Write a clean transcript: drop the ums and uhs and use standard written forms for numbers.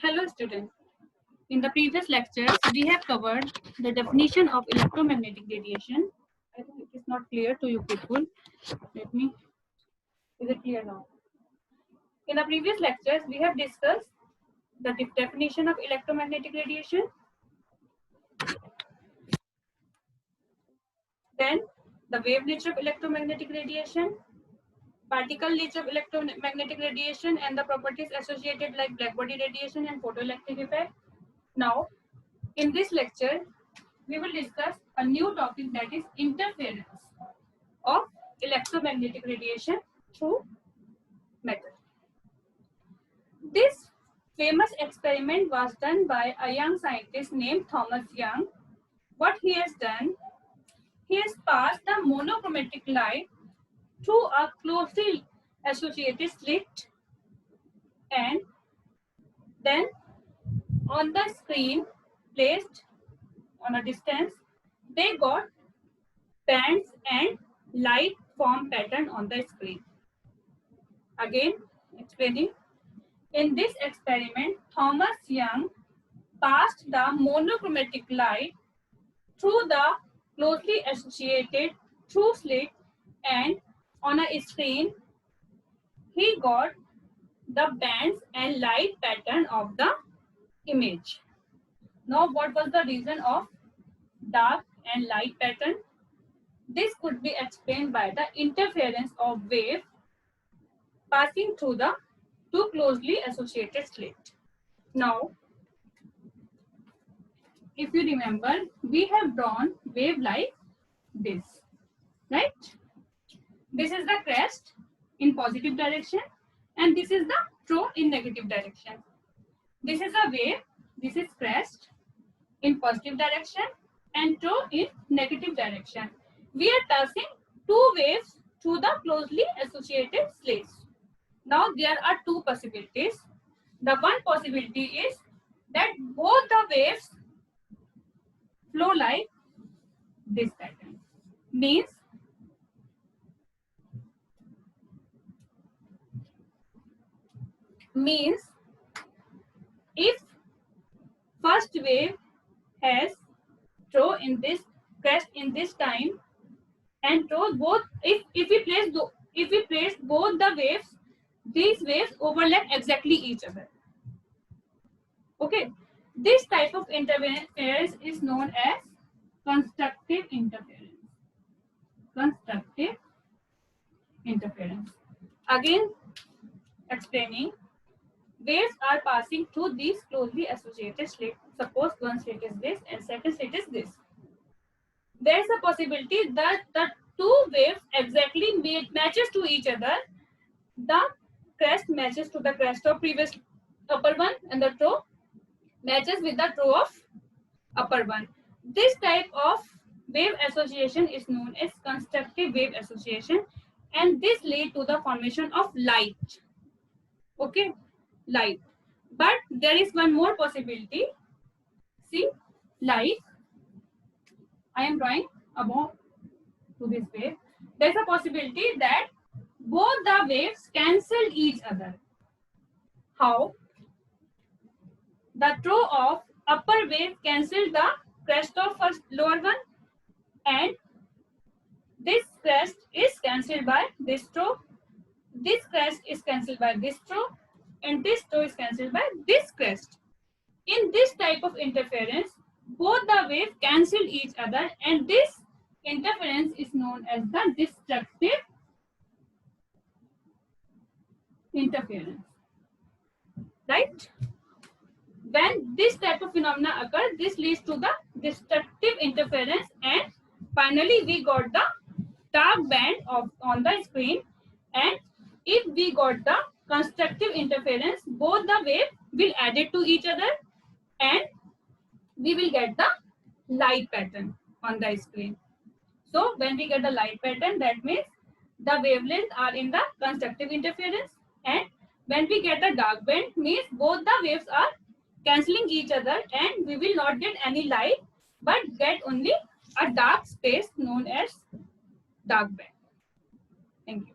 Hello students. In the previous lectures, we have covered the definition of electromagnetic radiation. I think it is not clear to you people. Is it clear now? In the previous lectures, we have discussed the definition of electromagnetic radiation. Then the wave nature of electromagnetic radiation, particle nature of electromagnetic radiation and the properties associated like blackbody radiation and photoelectric effect. Now, in this lecture, we will discuss a new topic, that is interference of electromagnetic radiation through metal. This famous experiment was done by a young scientist named Thomas Young. What he has done, he has passed the monochromatic light through a closely associated slit, and then on the screen placed on a distance, they got bands and light form pattern on the screen. Again, explaining. In this experiment, Thomas Young passed the monochromatic light through the closely associated through slit, and on a screen, he got the bands and light pattern of the image. Now, what was the reason of dark and light pattern? This could be explained by the interference of wave passing through the two closely associated slit. Now, if you remember, we have drawn wave like this, right? This is the crest in positive direction and this is the throw in negative direction. This is a wave, this is crest in positive direction and throw in negative direction. We are passing two waves through the closely associated slits. Now there are two possibilities. The one possibility is that both the waves flow like this pattern. Means if first wave has throw in this crest in this time and throw both, if we place both the waves, these waves overlap exactly each other. Okay, this type of interference is known as constructive interference. Constructive interference. Again, explaining, waves are passing through these closely associated slits. Suppose one slit is this and second slit is this. There is a possibility that the two waves exactly matches to each other. The crest matches to the crest of previous upper one and the toe matches with the toe of upper one. This type of wave association is known as constructive wave association, and this leads to the formation of light. Okay, light. But there is one more possibility. See, like I am drawing above to this wave. There is a possibility that both the waves cancel each other. How? The throw of upper wave cancels the crest of first lower one, and this crest is cancelled by this throw. This crest is cancelled by this throw, and this throw is cancelled by this crest. In this type of interference, both the waves cancel each other, and this interference is known as the destructive interference. Right? When this type of phenomena occurs, this leads to the destructive interference, and finally we got the dark band on the screen. And if we got the constructive interference, both the wave will add it to each other and we will get the light pattern on the screen. So when we get the light pattern, that means the wavelengths are in the constructive interference, and when we get the dark band, means both the waves are cancelling each other and we will not get any light but get only a dark space known as dark band. Thank you.